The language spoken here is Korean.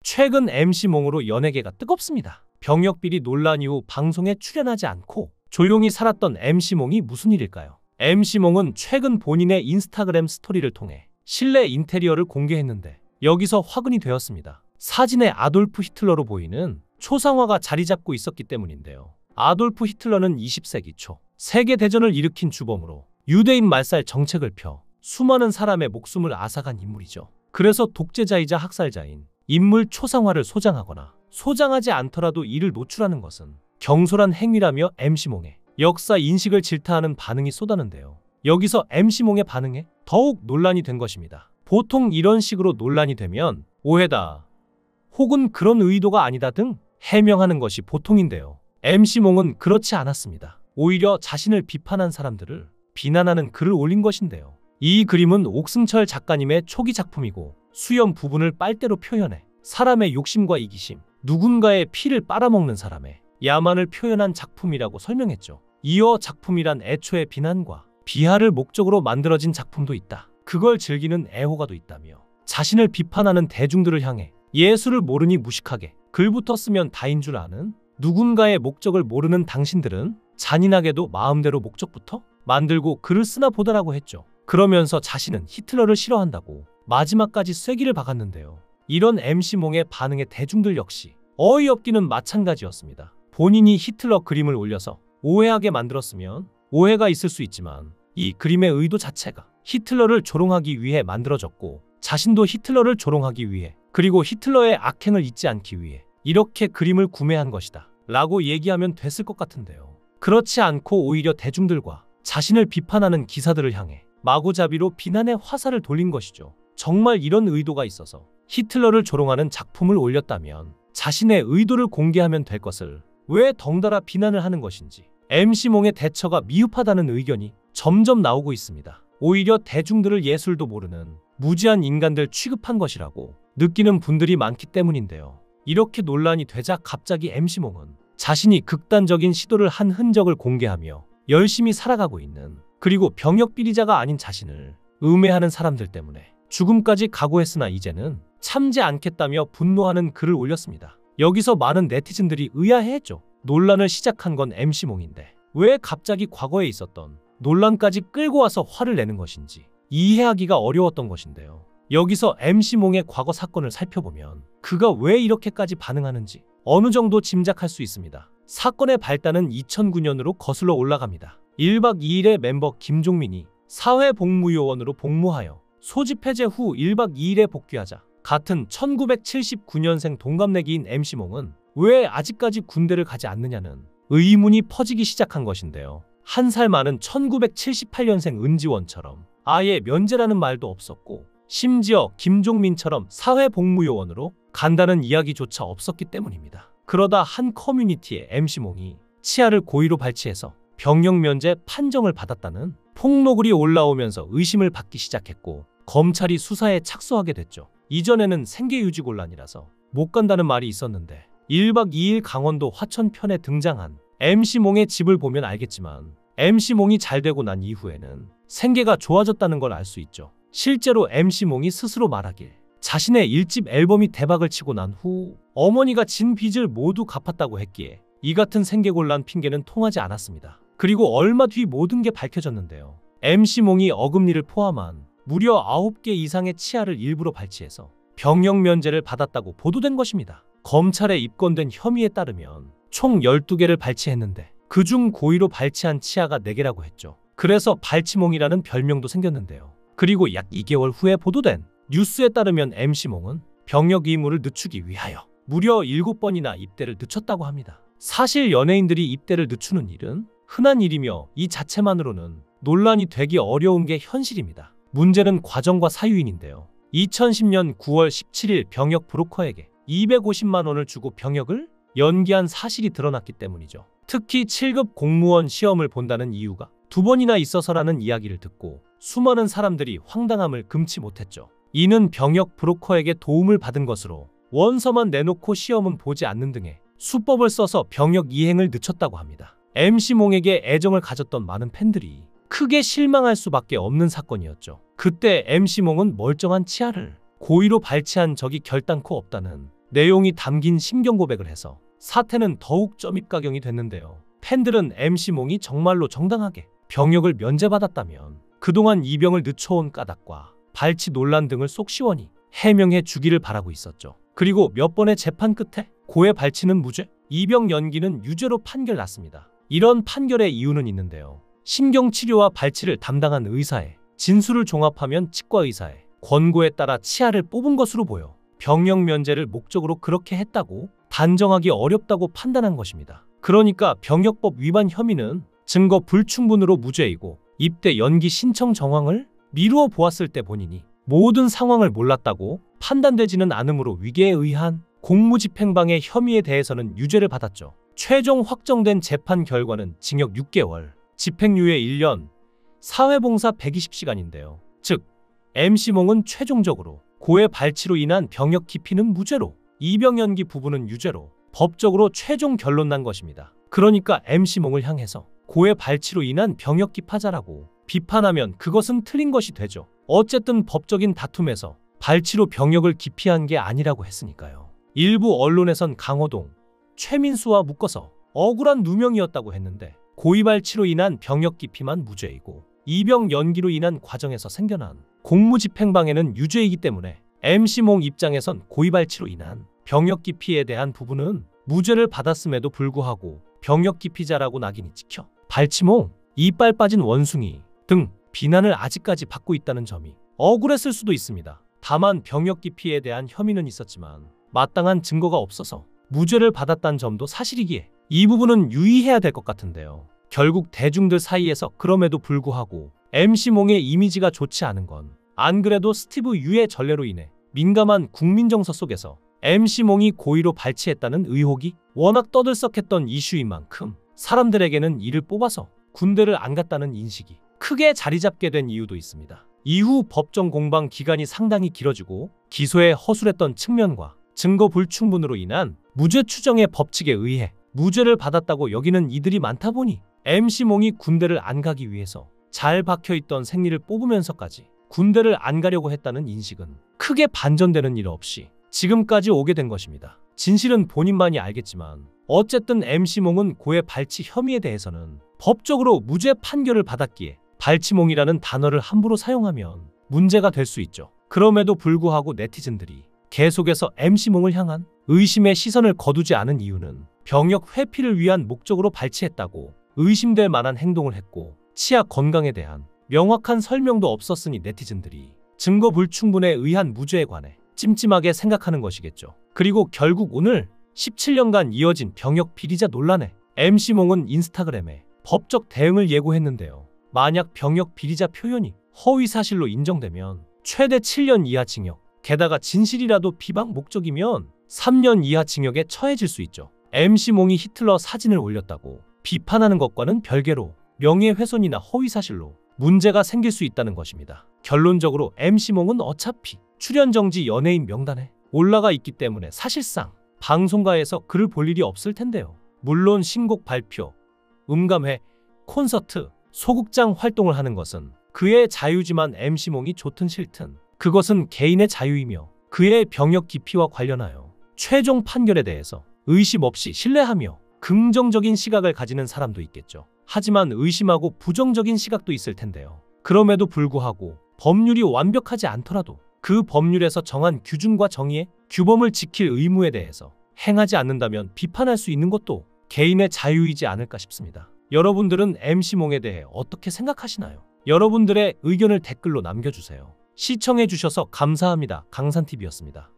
최근 MC몽으로 연예계가 뜨겁습니다. 병역비리 논란 이후 방송에 출연하지 않고 조용히 살았던 MC몽이 무슨 일일까요? MC몽은 최근 본인의 인스타그램 스토리를 통해 실내 인테리어를 공개했는데 여기서 화근이 되었습니다. 사진에 아돌프 히틀러로 보이는 초상화가 자리 잡고 있었기 때문인데요. 아돌프 히틀러는 20세기 초 세계대전을 일으킨 주범으로 유대인 말살 정책을 펴 수많은 사람의 목숨을 앗아간 인물이죠. 그래서 독재자이자 학살자인 인물 초상화를 소장하거나 소장하지 않더라도 이를 노출하는 것은 경솔한 행위라며 MC몽의 역사 인식을 질타하는 반응이 쏟아는데요. 여기서 MC몽의 반응에 더욱 논란이 된 것입니다. 보통 이런 식으로 논란이 되면 오해다, 혹은 그런 의도가 아니다 등 해명하는 것이 보통인데요. MC몽은 그렇지 않았습니다. 오히려 자신을 비판한 사람들을 비난하는 글을 올린 것인데요. 이 그림은 옥승철 작가님의 초기 작품이고 수염 부분을 빨대로 표현해 사람의 욕심과 이기심, 누군가의 피를 빨아먹는 사람의 야만을 표현한 작품이라고 설명했죠. 이어 작품이란 애초에 비난과 비하를 목적으로 만들어진 작품도 있다. 그걸 즐기는 애호가도 있다며 자신을 비판하는 대중들을 향해 예술을 모르니 무식하게 글부터 쓰면 다인 줄 아는 누군가의 목적을 모르는 당신들은 잔인하게도 마음대로 목적부터 만들고 글을 쓰나 보다라고 했죠. 그러면서 자신은 히틀러를 싫어한다고 마지막까지 쐐기를 박았는데요. 이런 MC몽의 반응에 대중들 역시 어이없기는 마찬가지였습니다. 본인이 히틀러 그림을 올려서 오해하게 만들었으면 오해가 있을 수 있지만 이 그림의 의도 자체가 히틀러를 조롱하기 위해 만들어졌고 자신도 히틀러를 조롱하기 위해 그리고 히틀러의 악행을 잊지 않기 위해 이렇게 그림을 구매한 것이다 라고 얘기하면 됐을 것 같은데요. 그렇지 않고 오히려 대중들과 자신을 비판하는 기사들을 향해 마구잡이로 비난의 화살을 돌린 것이죠. 정말 이런 의도가 있어서 히틀러를 조롱하는 작품을 올렸다면 자신의 의도를 공개하면 될 것을 왜 덩달아 비난을 하는 것인지 MC몽의 대처가 미흡하다는 의견이 점점 나오고 있습니다. 오히려 대중들을 예술도 모르는 무지한 인간들 취급한 것이라고 느끼는 분들이 많기 때문인데요. 이렇게 논란이 되자 갑자기 MC몽은 자신이 극단적인 시도를 한 흔적을 공개하며 열심히 살아가고 있는, 그리고 병역 비리자가 아닌 자신을 음해하는 사람들 때문에 죽음까지 각오했으나 이제는 참지 않겠다며 분노하는 글을 올렸습니다. 여기서 많은 네티즌들이 의아해했죠. 논란을 시작한 건 MC몽인데 왜 갑자기 과거에 있었던 논란까지 끌고 와서 화를 내는 것인지 이해하기가 어려웠던 것인데요. 여기서 MC몽의 과거 사건을 살펴보면 그가 왜 이렇게까지 반응하는지 어느 정도 짐작할 수 있습니다. 사건의 발단은 2009년으로 거슬러 올라갑니다. 1박 2일의 멤버 김종민이 사회복무요원으로 복무하여 소집 해제 후 1박 2일에 복귀하자 같은 1979년생 동갑내기인 MC몽은 왜 아직까지 군대를 가지 않느냐는 의문이 퍼지기 시작한 것인데요. 한 살 많은 1978년생 은지원처럼 아예 면제라는 말도 없었고 심지어 김종민처럼 사회복무요원으로 간다는 이야기조차 없었기 때문입니다. 그러다 한 커뮤니티에 MC몽이 치아를 고의로 발치해서 병역 면제 판정을 받았다는 폭로글이 올라오면서 의심을 받기 시작했고 검찰이 수사에 착수하게 됐죠. 이전에는 생계유지곤란이라서 못 간다는 말이 있었는데 1박 2일 강원도 화천편에 등장한 MC몽의 집을 보면 알겠지만 MC몽이 잘 되고 난 이후에는 생계가 좋아졌다는 걸 알 수 있죠. 실제로 MC몽이 스스로 말하길 자신의 1집 앨범이 대박을 치고 난 후 어머니가 진 빚을 모두 갚았다고 했기에 이 같은 생계곤란 핑계는 통하지 않았습니다. 그리고 얼마 뒤 모든 게 밝혀졌는데요. MC몽이 어금니를 포함한 무려 9개 이상의 치아를 일부러 발치해서 병역 면제를 받았다고 보도된 것입니다. 검찰에 입건된 혐의에 따르면 총 12개를 발치했는데 그중 고의로 발치한 치아가 4개라고 했죠. 그래서 발치몽이라는 별명도 생겼는데요. 그리고 약 2개월 후에 보도된 뉴스에 따르면 MC몽은 병역 의무를 늦추기 위하여 무려 7번이나 입대를 늦췄다고 합니다. 사실 연예인들이 입대를 늦추는 일은 흔한 일이며 이 자체만으로는 논란이 되기 어려운 게 현실입니다. 문제는 과정과 사유인인데요. 2010년 9월 17일 병역 브로커에게 250만 원을 주고 병역을 연기한 사실이 드러났기 때문이죠. 특히 7급 공무원 시험을 본다는 이유가 2번이나 있어서라는 이야기를 듣고 수많은 사람들이 황당함을 금치 못했죠. 이는 병역 브로커에게 도움을 받은 것으로 원서만 내놓고 시험은 보지 않는 등의 수법을 써서 병역 이행을 늦췄다고 합니다. MC몽에게 애정을 가졌던 많은 팬들이 크게 실망할 수밖에 없는 사건이었죠. 그때 MC몽은 멀쩡한 치아를 고의로 발치한 적이 결단코 없다는 내용이 담긴 심경 고백을 해서 사태는 더욱 점입가경이 됐는데요. 팬들은 MC몽이 정말로 정당하게 병역을 면제받았다면 그동안 이병을 늦춰온 까닭과 발치 논란 등을 속 시원히 해명해 주기를 바라고 있었죠. 그리고 몇 번의 재판 끝에 고의 발치는 무죄, 이병 연기는 유죄로 판결 났습니다. 이런 판결의 이유는 있는데요. 신경치료와 발치를 담당한 의사의 진술을 종합하면 치과 의사의 권고에 따라 치아를 뽑은 것으로 보여 병역 면제를 목적으로 그렇게 했다고 단정하기 어렵다고 판단한 것입니다. 그러니까 병역법 위반 혐의는 증거 불충분으로 무죄이고 입대 연기 신청 정황을 미루어 보았을 때 본인이 모든 상황을 몰랐다고 판단되지는 않으므로 위계에 의한 공무집행방해 혐의에 대해서는 유죄를 받았죠. 최종 확정된 재판 결과는 징역 6개월, 집행유예 1년, 사회봉사 120시간인데요. 즉, MC몽은 최종적으로 고의 발치로 인한 병역 기피는 무죄로, 이병 연기 부분은 유죄로 법적으로 최종 결론 난 것입니다. 그러니까 MC몽을 향해서 고의 발치로 인한 병역 기파자라고 비판하면 그것은 틀린 것이 되죠. 어쨌든 법적인 다툼에서 발치로 병역을 기피한 게 아니라고 했으니까요. 일부 언론에선 강호동, 최민수와 묶어서 억울한 누명이었다고 했는데 고의발치로 인한 병역 기피만 무죄이고 이병 연기로 인한 과정에서 생겨난 공무집행방해는 유죄이기 때문에 MC몽 입장에선 고의발치로 인한 병역 기피에 대한 부분은 무죄를 받았음에도 불구하고 병역 기피자라고 낙인이 찍혀 발치몽, 이빨 빠진 원숭이 등 비난을 아직까지 받고 있다는 점이 억울했을 수도 있습니다. 다만 병역 기피에 대한 혐의는 있었지만 마땅한 증거가 없어서 무죄를 받았다는 점도 사실이기에 이 부분은 유의해야 될 것 같은데요. 결국 대중들 사이에서 그럼에도 불구하고 MC몽의 이미지가 좋지 않은 건 안 그래도 스티브 유의 전례로 인해 민감한 국민 정서 속에서 MC몽이 고의로 발치했다는 의혹이 워낙 떠들썩했던 이슈인 만큼 사람들에게는 이를 뽑아서 군대를 안 갔다는 인식이 크게 자리 잡게 된 이유도 있습니다. 이후 법정 공방 기간이 상당히 길어지고 기소에 허술했던 측면과 증거 불충분으로 인한 무죄 추정의 법칙에 의해 무죄를 받았다고 여기는 이들이 많다 보니 MC몽이 군대를 안 가기 위해서 잘 박혀있던 생리를 뽑으면서까지 군대를 안 가려고 했다는 인식은 크게 반전되는 일 없이 지금까지 오게 된 것입니다. 진실은 본인만이 알겠지만 어쨌든 MC몽은 고의 발치 혐의에 대해서는 법적으로 무죄 판결을 받았기에 발치몽이라는 단어를 함부로 사용하면 문제가 될 수 있죠. 그럼에도 불구하고 네티즌들이 계속해서 MC몽을 향한 의심의 시선을 거두지 않은 이유는 병역 회피를 위한 목적으로 발치했다고 의심될 만한 행동을 했고 치아 건강에 대한 명확한 설명도 없었으니 네티즌들이 증거 불충분에 의한 무죄에 관해 찜찜하게 생각하는 것이겠죠. 그리고 결국 오늘 17년간 이어진 병역 비리자 논란에 MC몽은 인스타그램에 법적 대응을 예고했는데요. 만약 병역 비리자 표현이 허위사실로 인정되면 최대 7년 이하 징역, 게다가 진실이라도 비방 목적이면 3년 이하 징역에 처해질 수 있죠. MC몽이 히틀러 사진을 올렸다고 비판하는 것과는 별개로 명예훼손이나 허위사실로 문제가 생길 수 있다는 것입니다. 결론적으로 MC몽은 어차피 출연정지 연예인 명단에 올라가 있기 때문에 사실상 방송가에서 그를 볼 일이 없을 텐데요. 물론 신곡 발표, 음감회, 콘서트, 소극장 활동을 하는 것은 그의 자유지만 MC몽이 좋든 싫든 그것은 개인의 자유이며 그의 병역 기피와 관련하여 최종 판결에 대해서 의심 없이 신뢰하며 긍정적인 시각을 가지는 사람도 있겠죠. 하지만 의심하고 부정적인 시각도 있을 텐데요. 그럼에도 불구하고 법률이 완벽하지 않더라도 그 법률에서 정한 규준과 정의의 규범을 지킬 의무에 대해서 행하지 않는다면 비판할 수 있는 것도 개인의 자유이지 않을까 싶습니다. 여러분들은 MC몽에 대해 어떻게 생각하시나요? 여러분들의 의견을 댓글로 남겨주세요. 시청해주셔서 감사합니다. 강산TV였습니다.